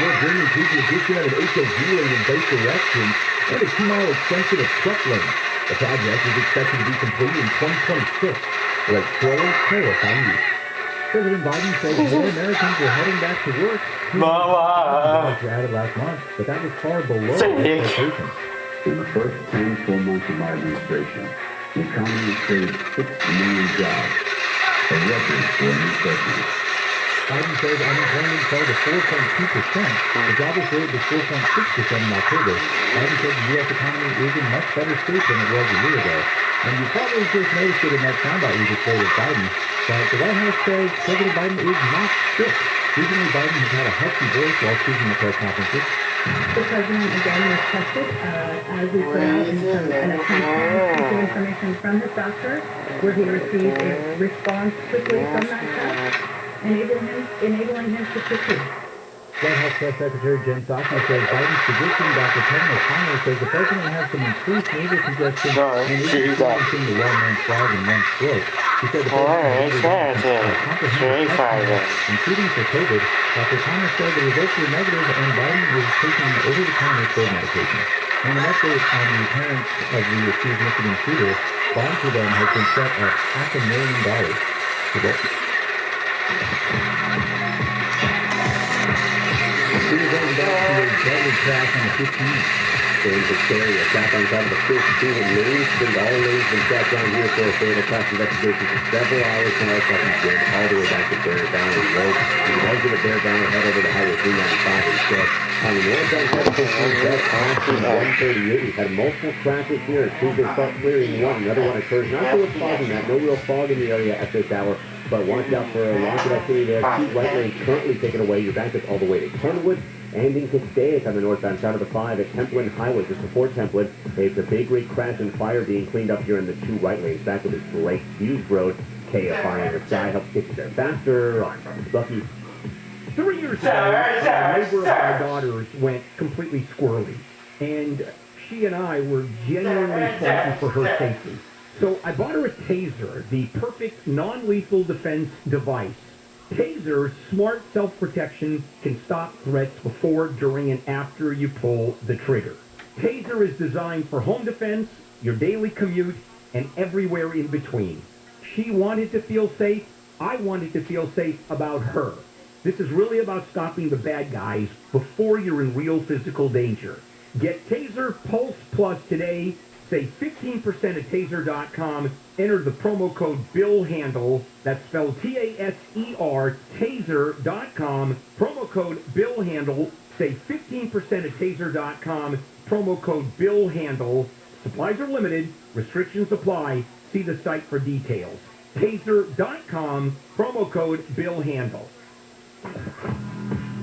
More bringing to the addition of an HOV lane in both directions and a 2-mile extension of truck lane. The project is expected to be completed in 2026. Like Troy Tahoes. President Biden says more Americans are heading back to work. Mama! Were added last month, but that was far below expectations. In the first 10 full months of my administration, the economy created 6 million jobs, a record for a new president. Biden says unemployment fell to 4.2%. The jobless rate was 4.6% in October. Biden said the U.S. economy is in much better shape than it was a year ago. And you probably just noticed it in that soundbite we just played with Biden. But the White House says President Biden is not sick. Recently, Biden has had a husky voice while speaking at press conferences. The president again was tested, as we put out in an attempt to information from his doctor, where he received a response quickly from that test, enabling him to proceed. White House Press Secretary Jen Psaki says Biden's physician, Dr. Kevin O'Connor, says the president has some increased nasal congestion and is experiencing the well-known frog in one throat. He said the president has a comprehensive test, including for COVID. Dr. O'Connor said the results were negative and Biden is taking over-the-counter cold medication. And an update on the parents of the accused Michigan shooter, bond for them has been set at $500,000 today. We were going back to a deadly crash on the 15th. There's a scary attack on top of the first Stephen lanes. Think all lanes been shut down here for a fatal crash investigation for several hours now. Second good all the way back to Bear Down Road. You can exit at Bear Down and head over to Highway 395 instead. On the northbound head of West Austin 138, we've had multiple crashes here. Tuesday start clearing one. Another one occurs. Not sure what's causing that. No real fog in the area at this hour. But watch out for a lot of activity there. 2 right lanes currently taken away. You're back up all the way to Kenwood and in Castaic on the northbound side of the 5 at Templin Highway, just before Templin. It's a big rig crash and fire being cleaned up here in the 2 right lanes. Back with this Lake Hughes Road. KFI on your side helps get you there faster. I'm Bucky. 3 years ago, a neighbor of my daughter's went completely squirrely, and she and I were genuinely frightened for her safety. So I bought her a taser, the perfect non-lethal defense device. Taser's smart self-protection can stop threats before, during, and after you pull the trigger. Taser is designed for home defense, your daily commute, and everywhere in between. She wanted to feel safe. I wanted to feel safe about her. This is really about stopping the bad guys before you're in real physical danger. Get Taser Pulse Plus today. Save 15% at Taser.com. Enter the promo code BILLHANDLE. That's spelled T-A-S-E-R, Taser.com. Promo code BILLHANDLE. Save 15% at Taser.com. Promo code BILLHANDLE. Supplies are limited. Restrictions apply. See the site for details. Taser.com. Promo code BILLHANDLE.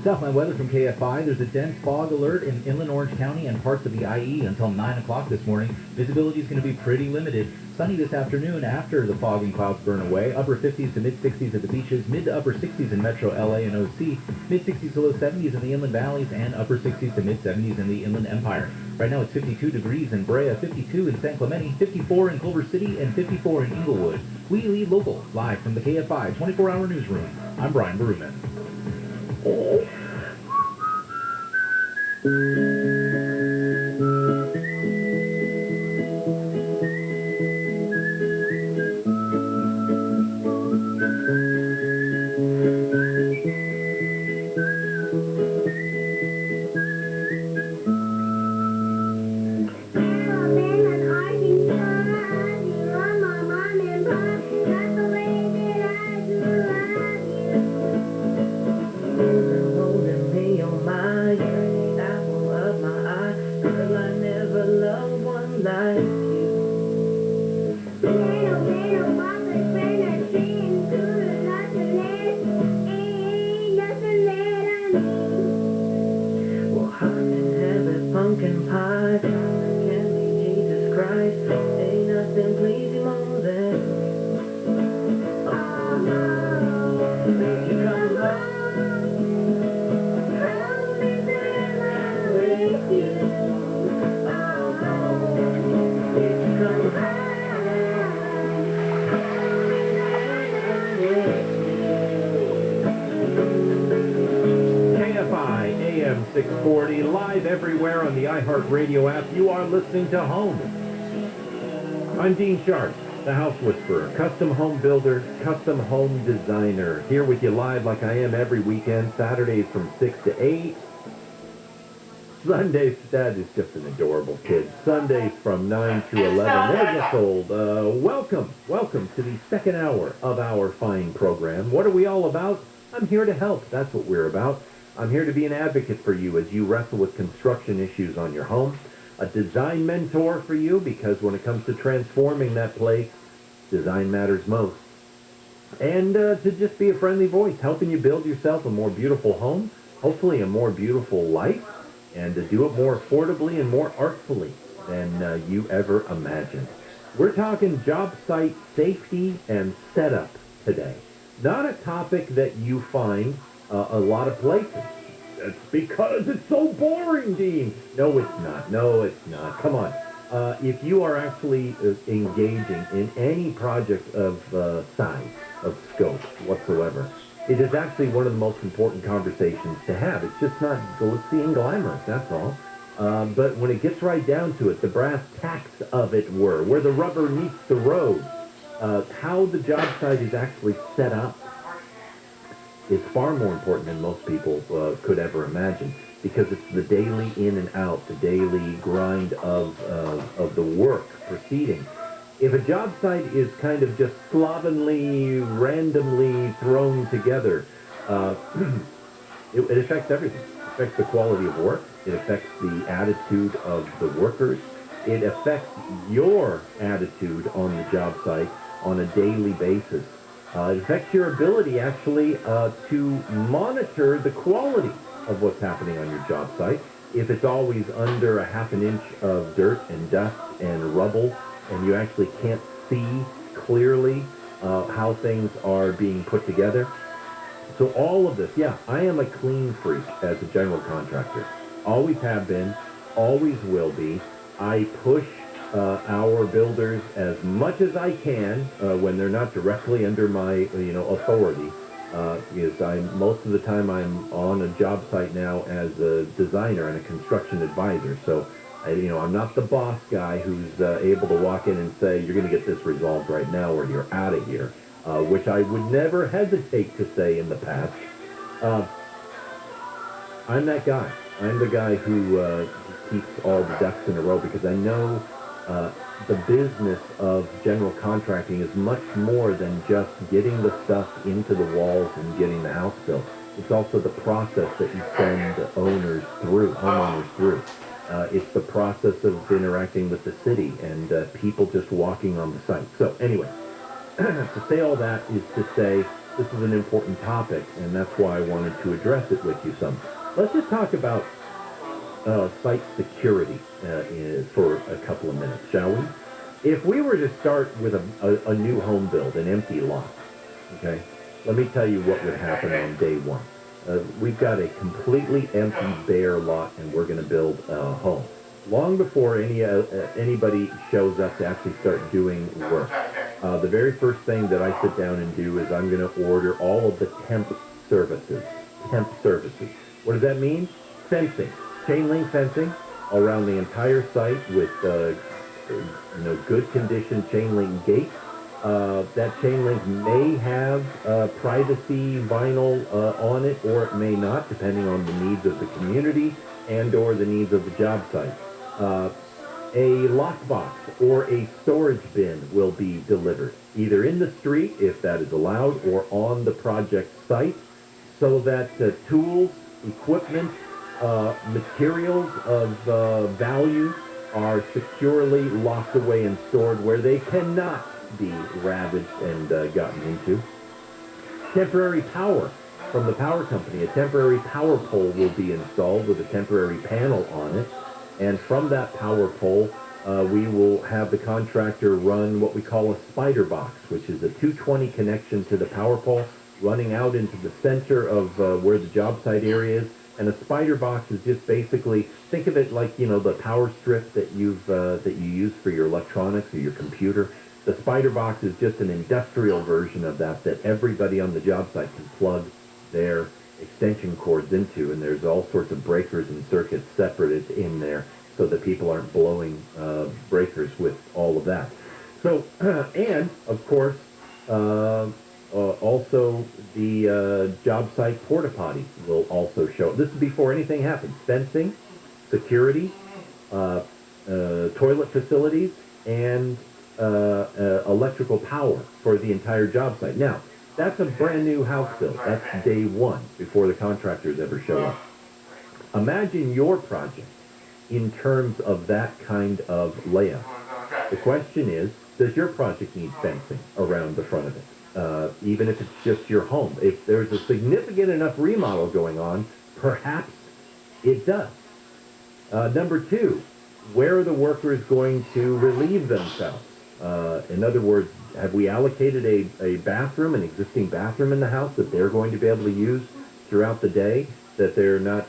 Southland weather from KFI. There's a dense fog alert in inland Orange County and parts of the IE until 9 o'clock this morning. Visibility is going to be pretty limited. Sunny this afternoon after the fog and clouds burn away. Upper 50s to mid-60s at the beaches. Mid to upper 60s in metro LA and OC. Mid-60s to low 70s in the inland valleys. And upper 60s to mid-70s in the inland empire. Right now it's 52 degrees in Brea, 52 in San Clemente, 54 in Culver City, and 54 in Inglewood. We lead local. Live from the KFI 24-hour newsroom. I'm Brian Berumen. AM 640, live everywhere on the iHeartRadio app. You are listening to Home. I'm Dean Sharp, the House Whisperer, custom home builder, custom home designer. Here with you live like I am every weekend, Saturdays from 6 to 8. Sundays, Dad is just an adorable kid. Sundays from 9 to 11. Never gets old. Welcome to the second hour of our fine program. What are we all about? I'm here to help. That's what we're about. I'm here to be an advocate for you as you wrestle with construction issues on your home. A design mentor for you, because when it comes to transforming that place, design matters most. And to just be a friendly voice, helping you build yourself a more beautiful home, hopefully a more beautiful life, and to do it more affordably and more artfully than you ever imagined. We're talking job site safety and setup today. Not a topic that you find a lot of places. It's because it's so boring, Dean. No, it's not. No, it's not. Come on. If you are actually engaging in any project of size, of scope whatsoever, it is actually one of the most important conversations to have. It's just not glitzy and glamorous, that's all. But when it gets right down to it, the brass tacks of it where the rubber meets the road, how the job site is actually set up is far more important than most people could ever imagine, because it's the daily in and out, the daily grind of the work proceeding. If a job site is kind of just slovenly, randomly thrown together, it affects everything. It affects the quality of work. It affects the attitude of the workers. It affects your attitude on the job site on a daily basis. It affects your ability, actually, to monitor the quality of what's happening on your job site. If it's always under a half an inch of dirt and dust and rubble, and you actually can't see clearly how things are being put together. So all of this, yeah, I am a clean freak as a general contractor. Always have been, always will be. I push our builders as much as I can when they're not directly under my authority. Because most of the time I'm on a job site now as a designer and a construction advisor. So I'm not the boss guy who's able to walk in and say, you're going to get this resolved right now or you're out of here, which I would never hesitate to say in the past. I'm that guy. I'm the guy who keeps all the ducks in a row, because I know the business of general contracting is much more than just getting the stuff into the walls and getting the house built. It's also the process that you send homeowners through. It's the process of interacting with the city and people just walking on the site. So anyway, to say all that is to say this is an important topic, and that's why I wanted to address it with you some. Let's just talk about site security for a couple of minutes, shall we? If we were to start with a new home build, an empty lot, okay, let me tell you what would happen on day one. We've got a completely empty, bare lot, and we're going to build a home. Long before anybody shows up to actually start doing work, the very first thing that I sit down and do is I'm going to order all of the temp services. Temp services. What does that mean? Fencing. Chain link fencing around the entire site with good condition chain link gates. That chain link may have privacy vinyl on it, or it may not, depending on the needs of the community and or the needs of the job site. A lockbox or a storage bin will be delivered, either in the street, if that is allowed, or on the project site, so that tools, equipment, materials of value are securely locked away and stored where they cannot be ravaged and gotten into. Temporary power from the power company. A temporary power pole will be installed with a temporary panel on it, and from that power pole we will have the contractor run what we call a spider box, which is a 220 connection to the power pole running out into the center of where the job site area is. And a spider box is just basically, think of it like, the power strip that you use for your electronics or your computer. The spider box is just an industrial version of that everybody on the job site can plug their extension cords into, and there's all sorts of breakers and circuits separated in there so that people aren't blowing breakers with all of that. So, and of course, also the job site porta potty will also show. This is before anything happens. Fencing, security, toilet facilities, and electrical power for the entire job site. Now, that's a brand new house build. That's day one before the contractors ever show up. Imagine your project in terms of that kind of layout. The question is, does your project need fencing around the front of it? Even if it's just your home. If there's a significant enough remodel going on, perhaps it does. Number two, where are the workers going to relieve themselves? In other words, have we allocated a bathroom, an existing bathroom in the house that they're going to be able to use throughout the day, that they're not,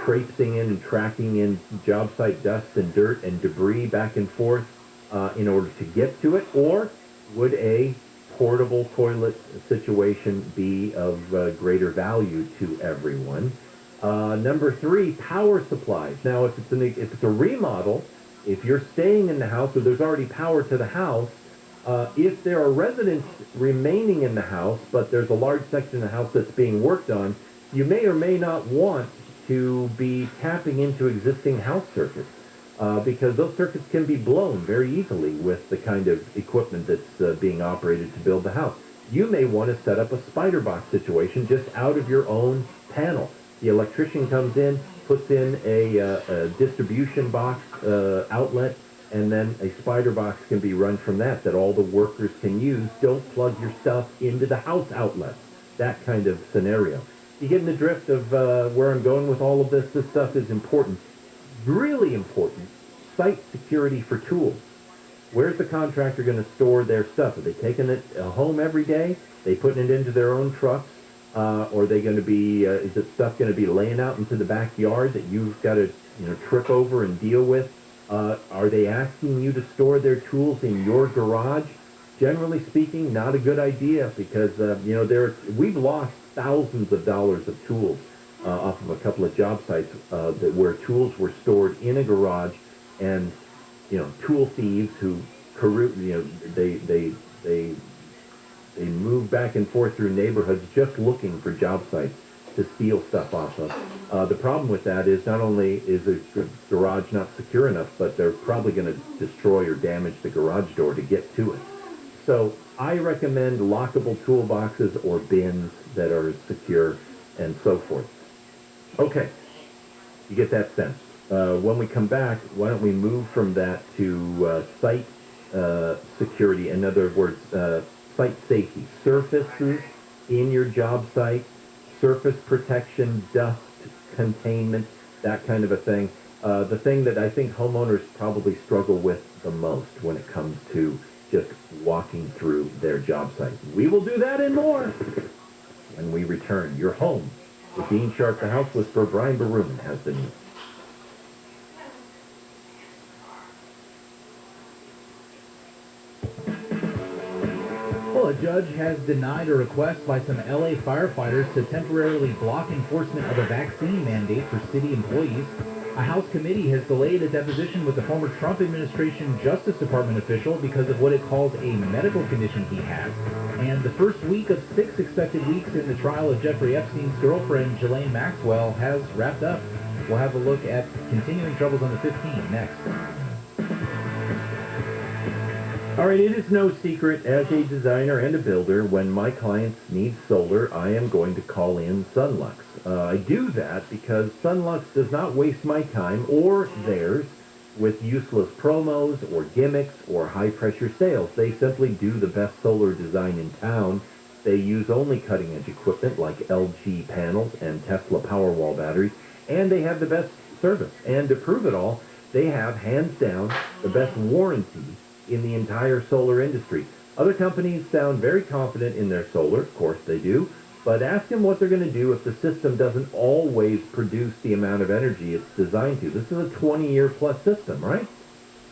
traipsing in and tracking in job site dust and dirt and debris back and forth in order to get to it? Or would a portable toilet situation be of greater value to everyone? Number three, power supplies. Now, if it's a remodel, if you're staying in the house or there's already power to the house, if there are residents remaining in the house, but there's a large section of the house that's being worked on, you may or may not want to be tapping into existing house circuits, because those circuits can be blown very easily with the kind of equipment that's being operated to build the house. You may want to set up a spider box situation just out of your own panel. The electrician comes in, puts in a distribution box outlet, and then a spider box can be run from that all the workers can use. Don't plug your stuff into the house outlets. That kind of scenario. You get in the drift of where I'm going with all of this. This stuff is important. Really important. Site security for tools. Where's the contractor going to store their stuff? Are they taking it home every day? They putting it into their own trucks? Or are they going to be, is it stuff going to be laying out into the backyard that you've got to, trip over and deal with? Are they asking you to store their tools in your garage? Generally speaking, not a good idea, because, we've lost thousands of dollars of tools off of a couple of job sites where tools were stored in a garage, and, tool thieves who, they move back and forth through neighborhoods just looking for job sites to steal stuff off of. The problem with that is not only is the garage not secure enough, but they're probably going to destroy or damage the garage door to get to it. So I recommend lockable toolboxes or bins that are secure and so forth. Okay, you get that sense. When we come back, why don't we move from that to site security? In other words, site safety, surfaces in your job site, surface protection, dust containment, that kind of a thing. The thing that I think homeowners probably struggle with the most when it comes to just walking through their job site. We will do that and more when we return. Your home with Dean Sharp, the House Whisperer. Brian Baroon has the news. Well, a judge has denied a request by some LA firefighters to temporarily block enforcement of a vaccine mandate for city employees. A House committee has delayed a deposition with the former Trump administration Justice Department official because of what it calls a medical condition he has. And the first week of 6 expected weeks in the trial of Jeffrey Epstein's girlfriend, Ghislaine Maxwell, has wrapped up. We'll have a look at continuing troubles on the 15 next. All right, it is no secret as a designer and a builder, when my clients need solar, I am going to call in Sunlux. I do that because Sunlux does not waste my time or theirs with useless promos or gimmicks or high-pressure sales. They simply do the best solar design in town. They use only cutting-edge equipment like LG panels and Tesla Powerwall batteries, and they have the best service. And to prove it all, they have, hands down, the best warranty in the entire solar industry. Other companies sound very confident in their solar, of course they do, but ask them what they're going to do if the system doesn't always produce the amount of energy it's designed to. This is a 20-year plus system, right?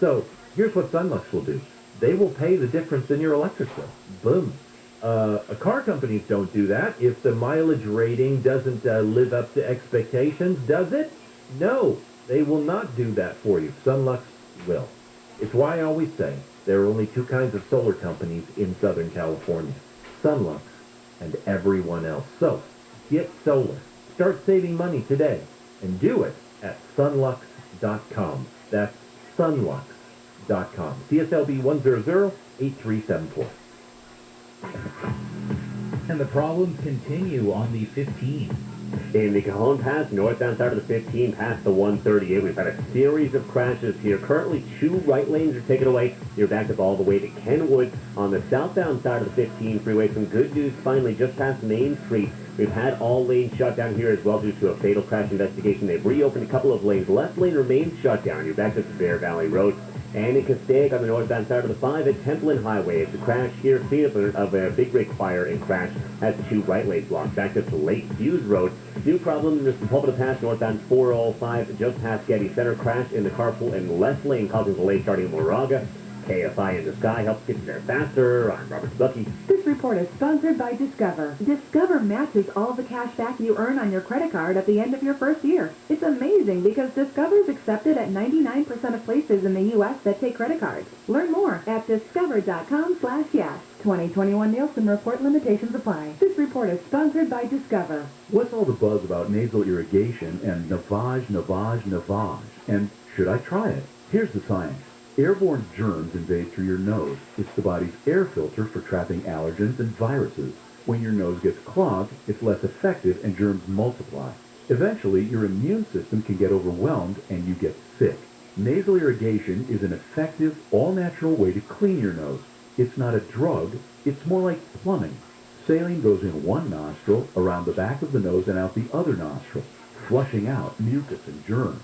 So here's what Sunlux will do. They will pay the difference in your electric bill. Boom. Car companies don't do that. If the mileage rating doesn't live up to expectations, does it? No, they will not do that for you. Sunlux will. It's why I always say there are only two kinds of solar companies in Southern California. Sunlux and everyone else. So, get solar. Start saving money today. And do it at sunlux.com. That's sunlux.com. CSLB 100-8374. And the problems continue on the 15. In the Cajon Pass, northbound side of the 15 past the 138, we've had a series of crashes here. Currently, 2 right lanes are taken away. You're backed up all the way to Kenwood. On the southbound side of the 15 freeway, some good news finally just past Main Street. We've had all lanes shut down here as well due to a fatal crash investigation. They've reopened a couple of lanes. Left lane remains shut down. You're backed up to Bear Valley Road. And in Castaic on the northbound side of the 5 at Templin Highway. It's a crash here, cleanup of a big rig fire and crash has 2 right lanes blocked. Back up to Lake Views Road. New problem in the Sepulveda Pass northbound 405 just past Getty Center. Crash in the carpool in left lane causing delay starting in Moraga. KFI in the sky helps get you there faster. I'm Robert Stuckey. This report is sponsored by Discover. Discover matches all the cash back you earn on your credit card at the end of your first year. It's amazing because Discover is accepted at 99% of places in the U.S. that take credit cards. Learn more at discover.com/yes. 2021 Nielsen Report limitations apply. This report is sponsored by Discover. What's all the buzz about nasal irrigation and navage? And should I try it? Here's the science. Airborne germs invade through your nose. It's the body's air filter for trapping allergens and viruses. When your nose gets clogged, it's less effective and germs multiply. Eventually, your immune system can get overwhelmed and you get sick. Nasal irrigation is an effective, all-natural way to clean your nose. It's not a drug, it's more like plumbing. Saline goes in one nostril, around the back of the nose and out the other nostril, flushing out mucus and germs.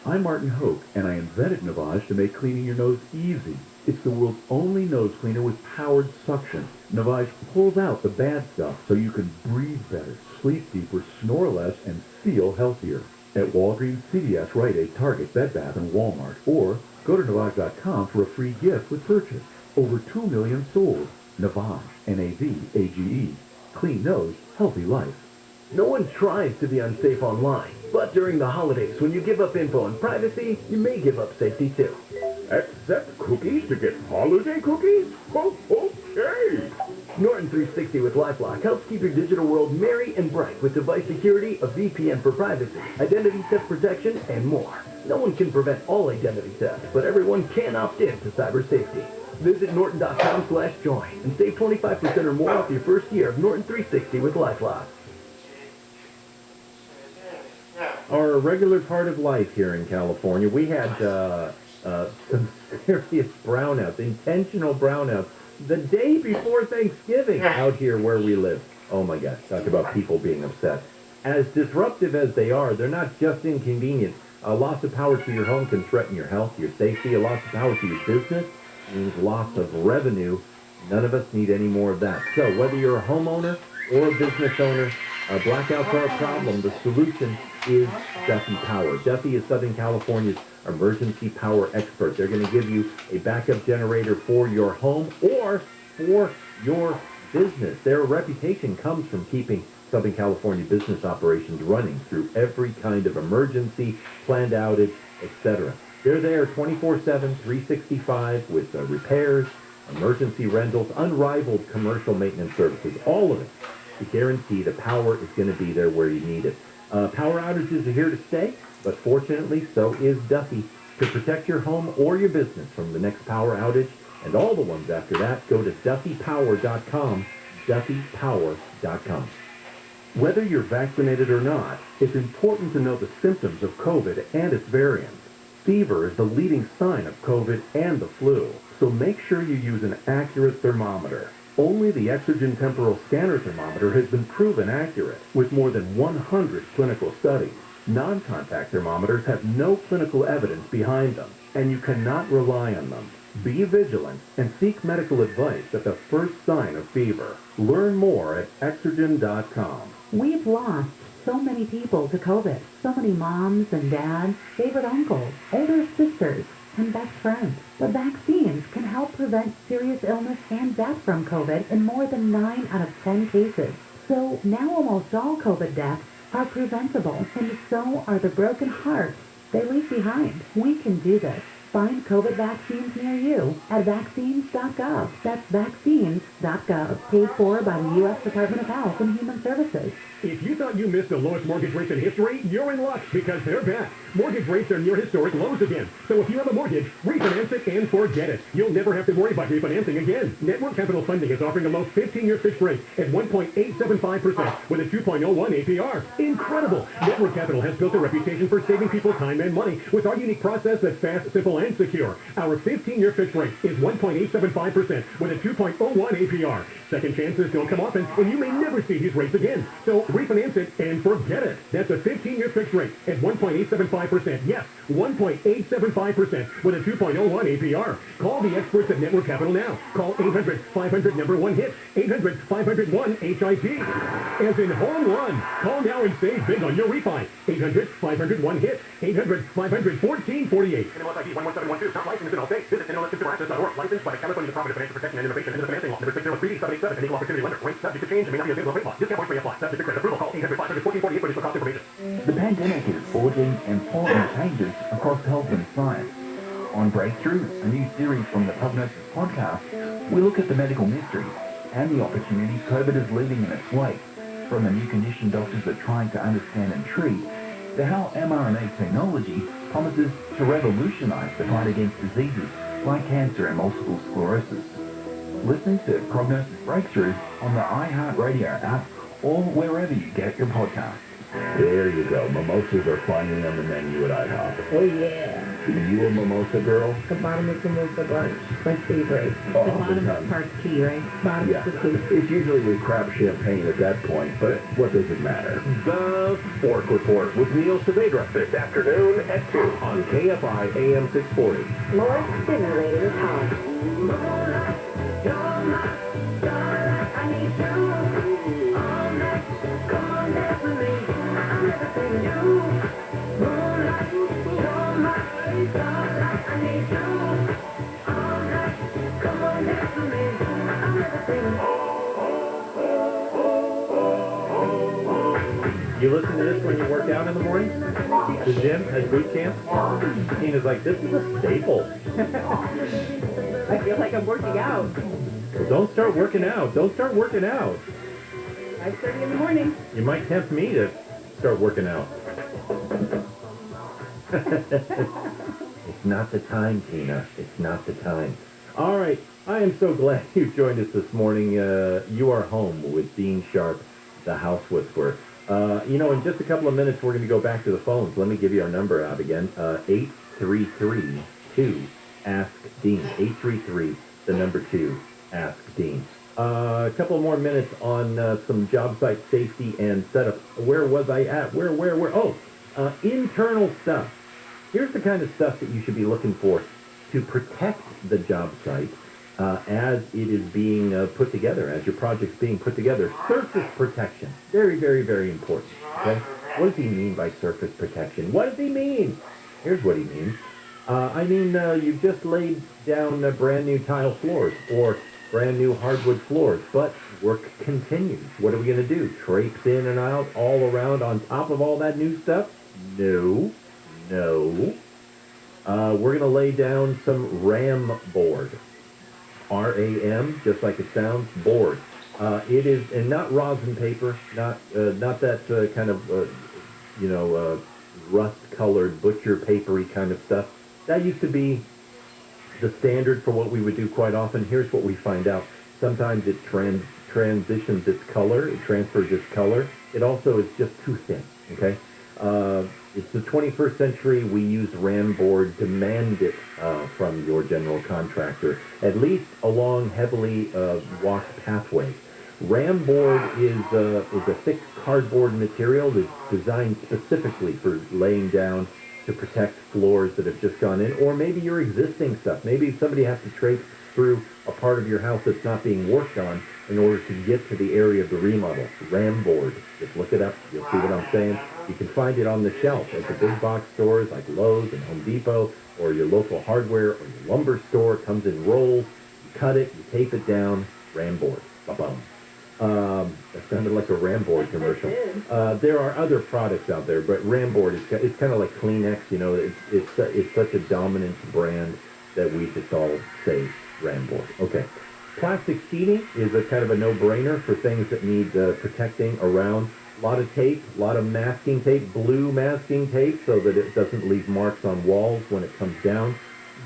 I'm Martin Hoke, and I invented Navage to make cleaning your nose easy. It's the world's only nose cleaner with powered suction. Navage pulls out the bad stuff so you can breathe better, sleep deeper, snore less, and feel healthier. At Walgreens, CVS, Rite Aid, Target, Bed Bath, and Walmart. Or go to Navage.com for a free gift with purchase. Over 2 million sold. Navage, N-A-V-A-G-E. Clean nose, healthy life. No one tries to be unsafe online, but during the holidays, when you give up info and privacy, you may give up safety too. Accept cookies to get holiday cookies? Oh, okay. Norton 360 with LifeLock helps keep your digital world merry and bright with device security, a VPN for privacy, identity theft protection, and more. No one can prevent all identity theft, but everyone can opt in to cyber safety. Visit norton.com/join and save 25% or more off your first year of Norton 360 with LifeLock. Are a regular part of life here in California. We had some serious brownouts, intentional brownouts, the day before Thanksgiving out here where we live. Oh my gosh, talk about people being upset. As disruptive as they are, they're not just inconvenient. A loss of power to your home can threaten your health, your safety. A loss of power to your business means loss of revenue. None of us need any more of that. So whether you're a homeowner or a business owner, blackouts are a problem. The solution is Duffy Power. Duffy is Southern California's emergency power expert. They're going to give you a backup generator for your home or for your business. Their reputation comes from keeping Southern California business operations running through every kind of emergency, planned outage, etc. They're there 24/7, 365 with repairs, emergency rentals, unrivaled commercial maintenance services, all of it to guarantee the power is going to be there where you need it. Power outages are here to stay, but fortunately, so is Duffy. To protect your home or your business from the next power outage and all the ones after that, go to DuffyPower.com, DuffyPower.com. Whether you're vaccinated or not, it's important to know the symptoms of COVID and its variants. Fever is the leading sign of COVID and the flu, so make sure you use an accurate thermometer. Only the Exergen Temporal Scanner Thermometer has been proven accurate, with more than 100 clinical studies. Non-contact thermometers have no clinical evidence behind them, and you cannot rely on them. Be vigilant and seek medical advice at the first sign of fever. Learn more at Exergen.com. We've lost so many people to COVID. So many moms and dads, favorite uncles, older sisters. and best friends. But vaccines can help prevent serious illness and death from COVID in more than 9 out of 10 cases. So now almost all COVID deaths are preventable, and so are the broken hearts they leave behind. We can do this. Find COVID vaccines near you at vaccines.gov. That's vaccines.gov. Paid for by the U.S. Department of Health and Human Services. If you thought you missed the lowest mortgage rates in history, you're in luck because they're back. Mortgage rates are near historic lows again. So if you have a mortgage, refinance it and forget it. You'll never have to worry about refinancing again. Network Capital Funding is offering a low 15-year fixed rate at 1.875% with a 2.01 APR. Incredible! Network Capital has built a reputation for saving people time and money with our unique process that's fast, simple, and secure. Our 15-year fixed rate is 1.875% with a 2.01 APR. Second chances don't come often, and you may never see these rates again. So refinance it and forget it. That's a 15-year fixed rate at 1.875%. Yes, 1.875% with a 2.01 APR. Call the experts at Network Capital now. Call 800-500-1-HIT, 800-500-1-HIT. As in home run. Call now and save big on your refi. 800-500-1-HIT, 800-500-1448. NMLS ID 11712. Not licensed in all states. Visit NMLSconsumeraccess.org. Licensed by the California Department of Financial Protection and Innovation and the Financing Law. Number 603-787. An equal opportunity lender. Rates subject to change and may not be available rate law. Discount points may apply. Subject to credit approval. Call 800-500-1448 for additional cost information. The pandemic is forging important changes across health and science. On Breakthrough, a new series from the Prognosis podcast, we look at the medical mysteries and the opportunities COVID is leaving in its wake, from the new condition doctors are trying to understand and treat, to how mRNA technology promises to revolutionize the fight against diseases like cancer and multiple sclerosis. Listen to Prognosis Breakthrough on the iHeartRadio app or wherever you get your podcasts. There you go. Mimosas are finally on the menu at IHOP. Oh, yeah. Are you a mimosa girl? The bottom is the mimosa bunch. My favorite. Oh, The bottom is part key, right? Bottom Yeah, is the soup. it's usually with crab champagne at that point, but what does it matter? The Fork Report with Neil Saavedra this afternoon at 2 on KFI AM 640. More stimulating talk. You listen to this when you work out in the morning? The gym at boot camp? Tina's like, this is a staple. I feel like I'm working out. Well, don't start working out. Don't start working out. 5:30 in the morning. You might tempt me to start working out. It's not the time, Tina. It's not the time. All right. I am so glad you've joined us this morning. You are home with Dean Sharp, the House Whisperer. In just a couple of minutes, we're going to go back to the phones. Let me give you our number out again. 833-2-ASK-DEAN. 833, the number 2, Ask Dean. A couple more minutes on some job site safety and setup. Where was I at? Where? Oh, internal stuff. Here's the kind of stuff that you should be looking for to protect the job site as it is being put together, as your project's being put together. Surface protection. Very, very, very important. Okay? What does he mean by surface protection? What does he mean? Here's what he means. You've just laid down brand new tile floors or brand new hardwood floors, but work continues. What are we going to do? Traipse in and out all around on top of all that new stuff? No. We're going to lay down some RAM board. RAM, just like it sounds, board. It is, and not rosin paper, not that kind of, rust-colored, butcher papery kind of stuff. That used to be the standard for what we would do quite often. Here's what we find out. Sometimes it transitions its color, it transfers its color. It also is just too thin, okay? It's the 21st century. We use RAM board. Demand it from your general contractor, at least along heavily walked pathways. RAM board is a thick cardboard material that's designed specifically for laying down to protect floors that have just gone in, or maybe your existing stuff. Maybe somebody has to traipse through a part of your house that's not being worked on in order to get to the area of the remodel. RAM board. Just look it up. You'll see what I'm saying. You can find it on the shelf at the big box stores like Lowe's and Home Depot, or your local hardware or your lumber store. It comes in rolls. You cut it, you tape it down, ram board. Ba-bum. That sounded like a ram board commercial. There are other products out there, but ram board it's kind of like Kleenex. You know, it's such a dominant brand that we just all say ram board. Okay. Plastic seating is a kind of a no-brainer for things that need protecting around. A lot of tape, a lot of masking tape, blue masking tape, so that it doesn't leave marks on walls when it comes down.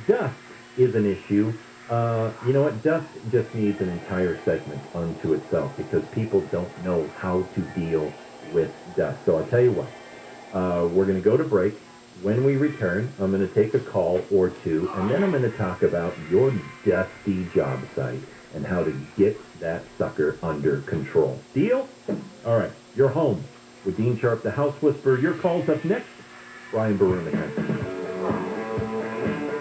Dust is an issue. You know what? Dust just needs an entire segment unto itself because people don't know how to deal with dust. So I'll tell you what. We're going to go to break. When we return, I'm going to take a call or two, and then I'm going to talk about your dusty job site and how to get that sucker under control. Deal? All right. You're home with Dean Sharp, the House Whisperer. Your call's up next. Brian Baruna again.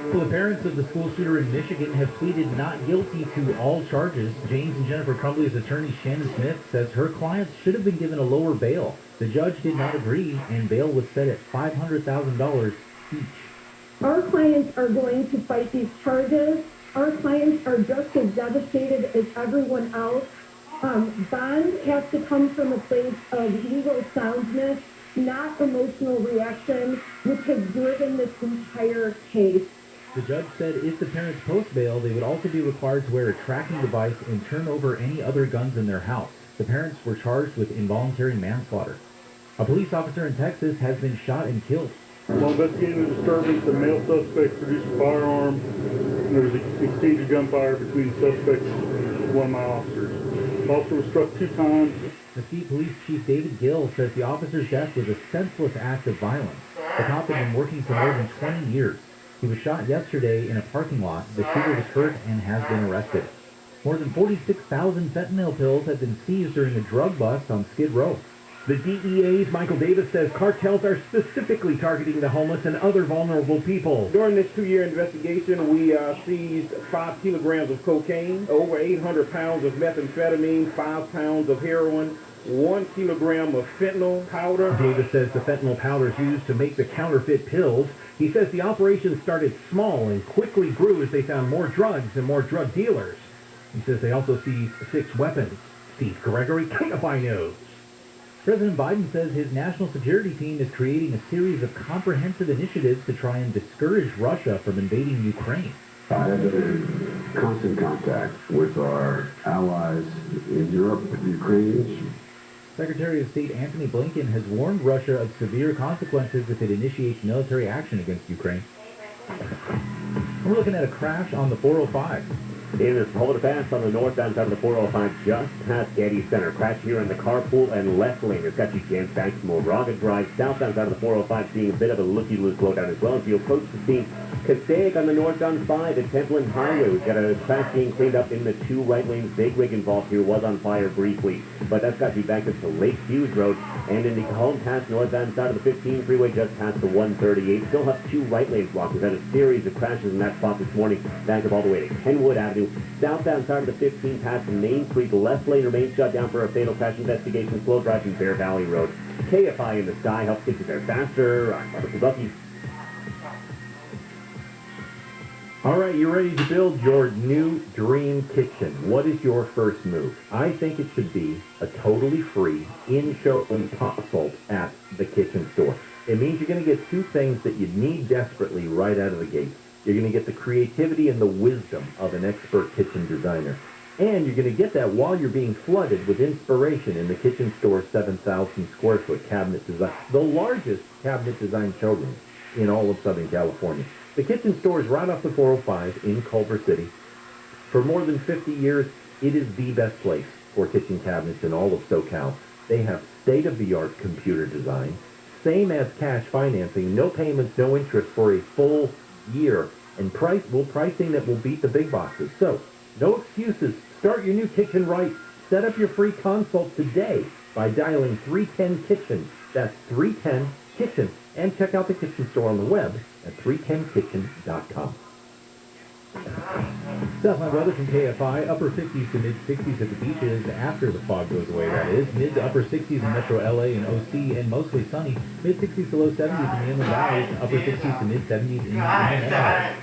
Well, the parents of the school shooter in Michigan have pleaded not guilty to all charges. James and Jennifer Crumbly's attorney Shannon Smith says her clients should have been given a lower bail. The judge did not agree, and bail was set at $500,000 each. Our clients are going to fight these charges. Our clients are just as devastated as everyone else. Bond has to come from a place of legal soundness, not emotional reaction, which has driven this entire case. The judge said if the parents post bail, they would also be required to wear a tracking device and turn over any other guns in their house. The parents were charged with involuntary manslaughter. A police officer in Texas has been shot and killed. While investigating the disturbance, the male suspect produced a firearm, and there was an exchange of gunfire between the suspects and one of my officers. The officer was struck 2 times. Mesquite Police Chief David Gill says the officer's death was a senseless act of violence. The cop had been working for more than 20 years. He was shot yesterday in a parking lot. The shooter was hurt and has been arrested. More than 46,000 fentanyl pills have been seized during a drug bust on Skid Row. The DEA's Michael Davis says cartels are specifically targeting the homeless and other vulnerable people. During this 2-year investigation, we seized 5 kilograms of cocaine, over 800 pounds of methamphetamine, 5 pounds of heroin, 1 kilogram of fentanyl powder. Davis says the fentanyl powder is used to make the counterfeit pills. He says the operation started small and quickly grew as they found more drugs and more drug dealers. He says they also seized 6 weapons. Steve Gregory, Kfi News. President Biden says his national security team is creating a series of comprehensive initiatives to try and discourage Russia from invading Ukraine. I have been in constant contact with our allies in Europe, with the Ukrainians. Secretary of State Anthony Blinken has warned Russia of severe consequences if it initiates military action against Ukraine. We're looking at a crash on the 405. It is hold it fast on the northbound side of the 405 just past Getty Center. Crash here in the carpool and left lane. It's got you jammed back to Moraga Drive. Southbound side of the 405 seeing a bit of a looky-loo slowdown as well as you approach the scene. Passaic on the northbound 5 at Templin Highway. We've got a crash being cleaned up in the 2 right lanes. Big rig involved here was on fire briefly, but that's got you back up to Lake Hughes Road. And in the Cajon Pass northbound side of the 15 freeway just past the 138. Still have 2 right lanes blocked. We've had a series of crashes in that spot this morning. Back up all the way to Kenwood Avenue. Southbound side of the 15 past Main Street. The left lane remains shut down for a fatal crash investigation. Slow drive from Bear Valley Road. KFI in the sky helps get you there faster. I'm Robert Suzuki. All right, you're ready to build your new dream kitchen. What is your first move? I think it should be a totally free in-showroom consult at the kitchen store. It means you're going to get 2 things that you need desperately right out of the gate. You're going to get the creativity and the wisdom of an expert kitchen designer. And you're going to get that while you're being flooded with inspiration in the kitchen store's 7,000 square foot cabinet design, the largest cabinet design showroom in all of Southern California. The kitchen store is right off the 405 in Culver City. For more than 50 years, it is the best place for kitchen cabinets in all of SoCal. They have state-of-the-art computer design, same as cash financing, no payments, no interest for a full year, and pricing that will beat the big boxes. So, no excuses. Start your new kitchen right. Set up your free consult today by dialing 310-KITCHEN. That's 310-KITCHEN. And check out the kitchen store on the web at 310kitchen.com. Southland weather from KFI, upper 50s to mid 60s at the beaches after the fog goes away, that is. Mid to upper 60s in metro LA and OC, and mostly sunny. Mid 60s to low 70s in the inland valleys, upper 60s to mid 70s in the inland.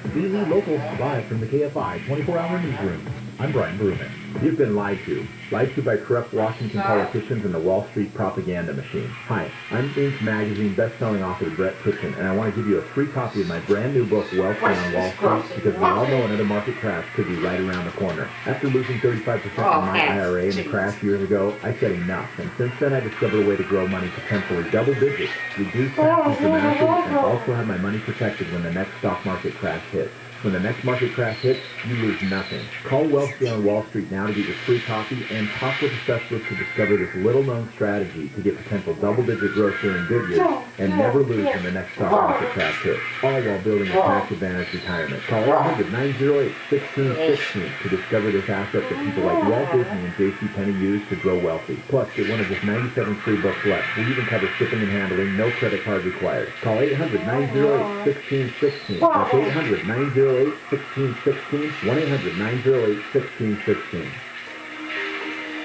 BZ Local, live from the KFI 24-hour newsroom. I'm Brian Bruman. You've been lied to by corrupt Washington politicians and the Wall Street propaganda machine. Hi, I'm Inc. Magazine best-selling author Brett Kitchen, and I want to give you a free copy of my brand new book, Wealth on Wall Street, because we all know another market crash could be right around the corner. After losing 35% of my IRA in the crash years ago, I said enough, and since then I discovered a way to grow money potentially double digits, reduce taxes dramatically, and also have my money protected when the next stock market crash hits. When the next market crash hits, you lose nothing. Call Wealthy on Wall Street now to get your free copy and talk with a specialist to discover this little-known strategy to get potential double-digit growth during good years and never lose when the next stock market crash hits, all while building a tax-advantaged retirement. Call 800-908-1616 to discover this asset that people like Walt Disney and J.C. Penney use to grow wealthy. Plus, get one of just 97 free books left. We even cover shipping and handling, no credit card required. Call 800-908-1616. That's 800-908-1616, 1-800-908-1616.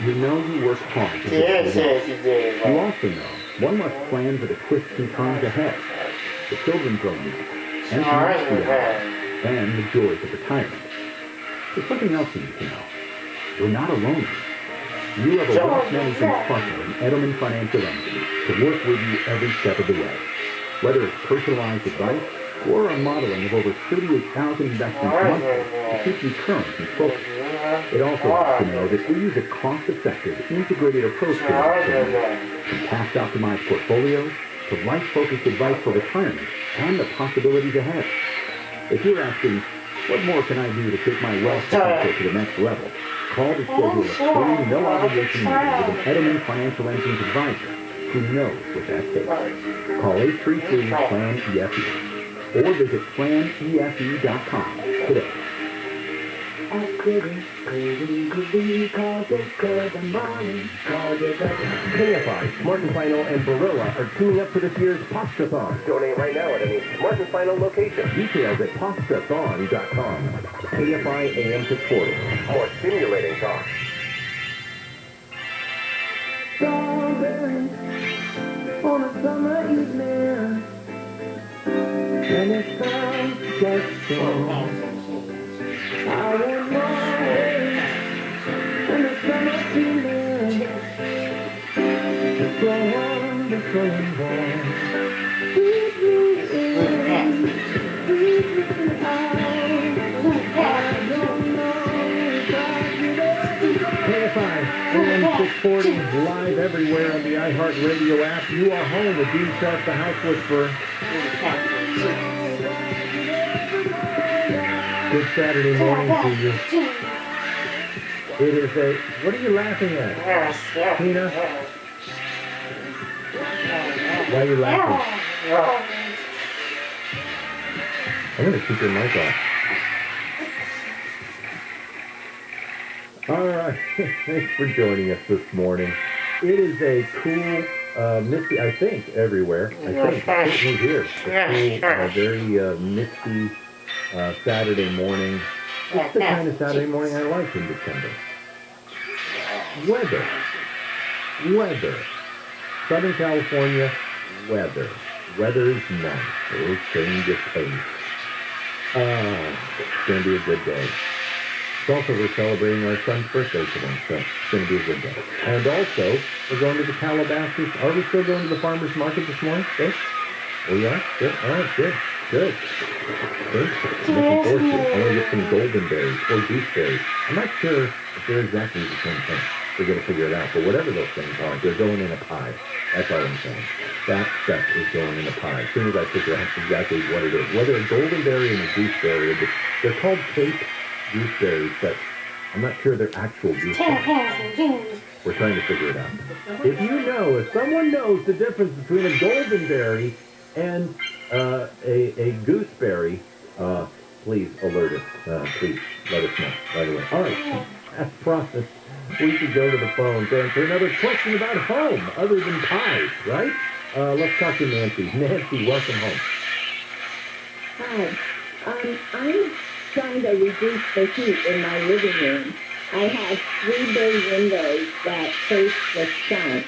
You know you work hard to get what you want. You also know one must plan for the twists and turns ahead, the children's own needs, and the joys of retirement. There's something else you need to know. You're not alone. You have a wealth management partner in Edelman Financial Entities to work with you every step of the way. Whether it's personalized advice or a modeling of over 38,000 investments monthly to keep you current and focused. It also helps to know that we use a cost-effective, integrated approach to investment, from tax-optimized portfolios to life-focused advice for retirement and the possibilities ahead. If you're asking, what more can I do to take my wealth potential to the next level? Call to schedule a free, no-obligation meeting with an Edelman Financial Engines advisor who knows what that takes. Call 833-PLAN-EFE or visit planefe.com today. I couldn't believe cause it's good the morning. KFI, Smart & Final, and Barilla are teaming up for this year's Pasta-thon. Donate right now at any Smart & Final location. Details at pastathon.com. KFI AM 640. More stimulating talk. Strawberries on a summer evening, and it sounds just so. I want more and the summer feeling. It's so wonderful and warm. Sweet dreams, sweet dreams out. I don't know if I could ever. KFI, AM 640, live everywhere on the iHeartRadio app. You are home with Dean Sharp, the House Whisperer. Good Saturday morning to you. It is a... What are you laughing at? Tina? Why are you laughing? I'm going to keep your mic off. All right. Thanks for joining us this morning. It is a cool, misty, I think, everywhere. I think, certainly here. A cool, very misty Saturday morning. It's the kind of Saturday morning I like in December. Weather. Southern California, weather. Weather's nice. It'll change its pace. It's going to be a good day. It's also, we're celebrating our son's birthday today, so it's going to be a good day. And also, we're going to the Calabasas. Are we still going to the farmer's market this morning? Good? We are? Good. All right, good. Good. I'm looking forward to it. I want to get some golden berries or gooseberries. I'm not sure if they're exactly the same thing. We're going to figure it out. But whatever those things are, they're going in a pie. That's all I'm saying. That stuff is going in a pie. As soon as I figure out exactly what it is. Whether a golden berry and a gooseberry, they're called Cape gooseberries, but I'm not sure they're actual gooseberries. We're trying to figure it out. If someone knows the difference between a golden berry and a gooseberry, please alert us. Please let us know right away. All right, that's process. We should go to the phones to answer another question about home, other than pies, right? Let's talk to Nancy. Nancy, welcome home. Hi. I'm trying to reduce the heat in my living room, I have 3 bay windows that face the sun,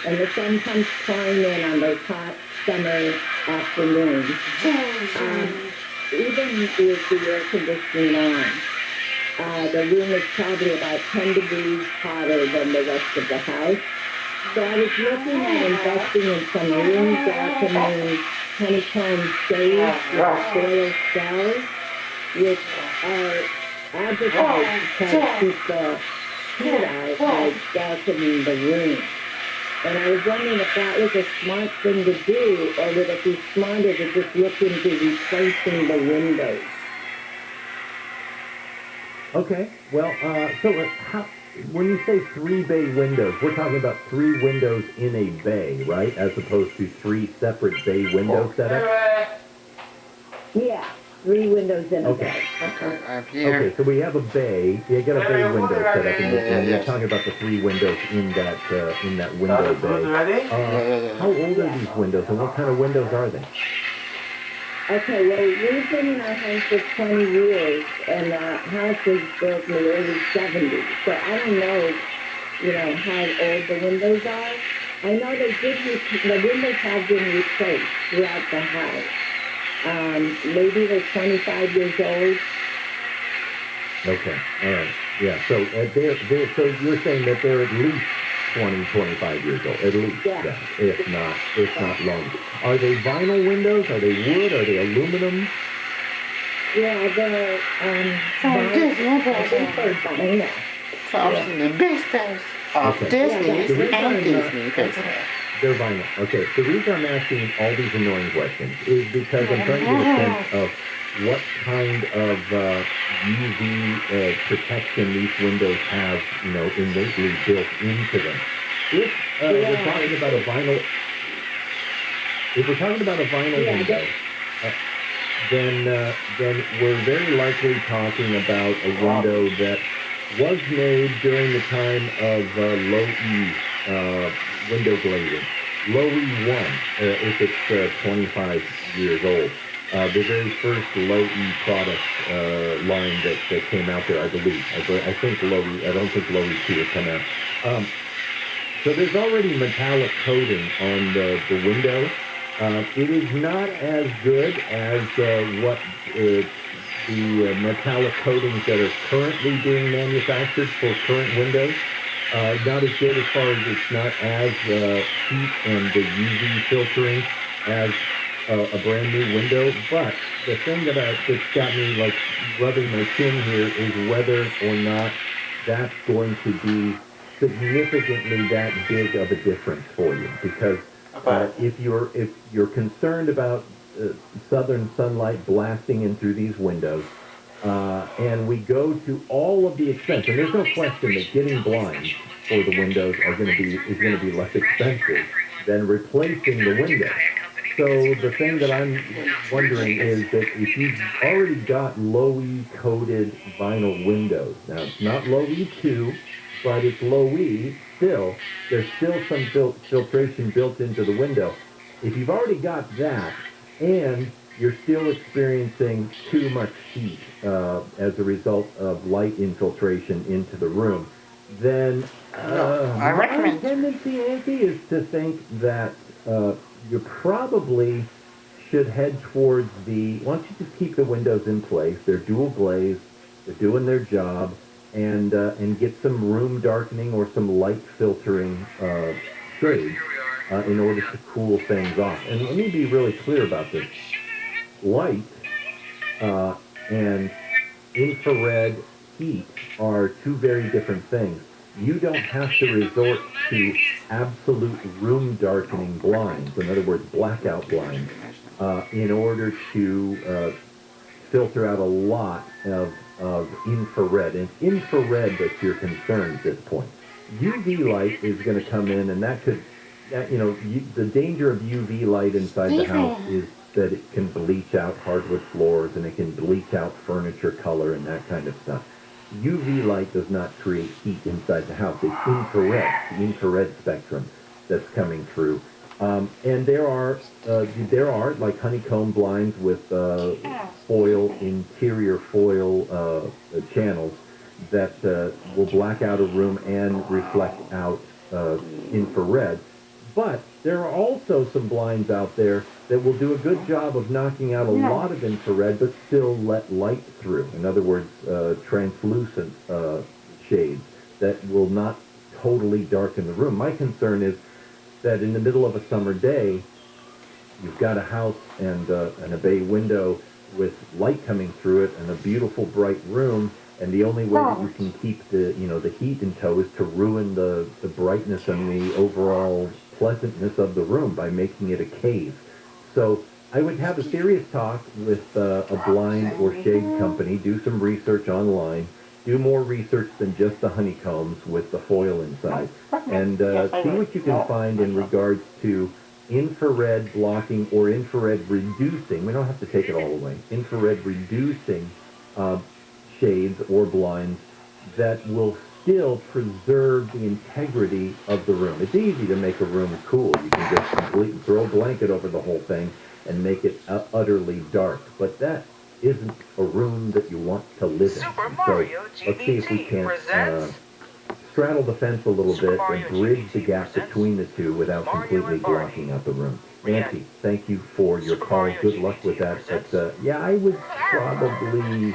and the sun comes pouring in on those hot summer afternoons. Even with the air conditioning on, the room is probably about 10 degrees hotter than the rest of the house. So I was looking at investing in some room darkening honeycomb shades with foil cells, which are advertised to help keep the heat out by darkening the room. And I was wondering if that was a smart thing to do, or would it be smarter to just look into replacing the windows? Okay, well, when you say 3 bay windows, we're talking about 3 windows in a bay, right? As opposed to 3 separate bay window setups? Yeah, 3 windows in a bay. Okay, so we have a bay. You got a bay window set up, and you're talking about the 3 windows in that window bay. How old are these windows, and what kind of windows are they? Okay, well, we've been in our home for 20 years, and the house was built in the early 70s, so I don't know, how old the windows are. I know the windows have been replaced throughout the house. Maybe they're 25 years old. Okay, all right, yeah, so so you're saying that they're at least 20, 25 years old, at least, yeah, if not longer. Are they vinyl windows? Are they wood? Are they aluminum? Yeah, they're, I think they're vinyl. The business of Disney and Disney. They're vinyl. Okay, the reason I'm asking all these annoying questions is because I'm trying to get a sense of what kind of UV protection these windows have, innately built into them. If we're talking about a vinyl, window, then we're very likely talking about a window that was made during the time of low E window glazing. Low E1, if it's 25 years old. The very first low E product line that came out there, I believe. I think low E, I don't think low E2 has come out. So there's already metallic coating on the window. It is not as good as what the metallic coatings that are currently being manufactured for current windows. Not as good as far as it's not as heat and the UV filtering as a brand new window. But the thing that's got me rubbing my chin here is whether or not that's going to be significantly that big of a difference for you, because if you're concerned about southern sunlight blasting in through these windows, and we go to all of the expense, and there's no question that getting blinds for the windows is going to be less expensive than replacing the window. So the thing that I'm wondering is that if you've already got low E coated vinyl windows, now it's not low E2, but it's low E still, there's still some filtration built into the window. If you've already got that, and you're still experiencing too much heat as a result of light infiltration into the room, then I recommend. My tendency, Nancy, is to think that you probably should head towards why don't you just keep the windows in place? They're dual glazed, they're doing their job, and get some room darkening or some light filtering shades in order to cool things off. And let me be really clear about this. Light and infrared heat are two very different things. You don't have to resort to absolute room darkening blinds, in other words, blackout blinds, in order to filter out a lot of infrared. And it's infrared that's your concern at this point. UV light is going to come in, and that could, the danger of UV light inside the house is that it can bleach out hardwood floors, and it can bleach out furniture color and that kind of stuff. UV light does not create heat inside the house. It's infrared, the infrared spectrum that's coming through. And there are like honeycomb blinds with foil, interior foil channels that will black out a room and reflect out infrared. But there are also some blinds out there that will do a good job of knocking out a lot of infrared but still let light through. In other words, translucent shades that will not totally darken the room. My concern is that in the middle of a summer day, you've got a house and a bay window with light coming through it and a beautiful bright room, and the only way that you can keep the heat in tow is to ruin the brightness and the overall pleasantness of the room by making it a cave. So I would have a serious talk with a blind or shade company, do some research online, do more research than just the honeycombs with the foil inside, and see what you can find in regards to infrared blocking or infrared reducing. We don't have to take it all away. Infrared reducing shades or blinds that will still preserve the integrity of the room. It's easy to make a room cool. You can just completely throw a blanket over the whole thing and make it utterly dark. But that isn't a room that you want to live in. So let's see if we can straddle the fence a little bit and bridge the gap between the two without completely blocking out the room. Nancy, thank you for your call. Good luck with that. But yeah, I would probably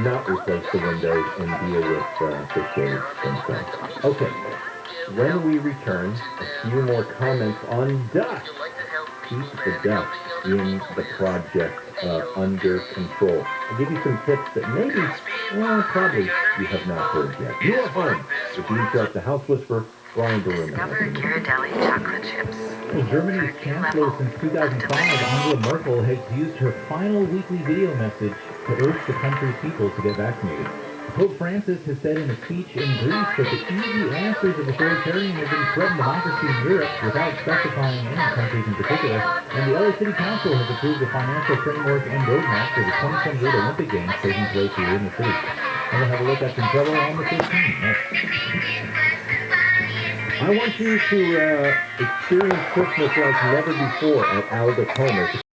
not replace the windows and deal with the shades themselves. Okay, when we return, a few more comments on dust. Keep the dust in the project under control. I'll give you some tips that maybe, well, probably you have not heard yet. You are home. If you interrupt the House Whisperer, Brian DeRumo. Ghirardelli chocolate chips. Well, Germany's chancellor since 2005, Angela Merkel, has used her final weekly video message to urge the country's people to get vaccinated. Pope Francis has said in a speech in Greece that the easy answers of authoritarianism threaten democracy in Europe without specifying any countries in particular, and the LA City Council has approved a financial framework and roadmap for the 2028 Olympic Games taking place here in the city. And we'll have a look at some trouble on the 15th. Next. I want you to experience Christmas like never before at Alda Comer.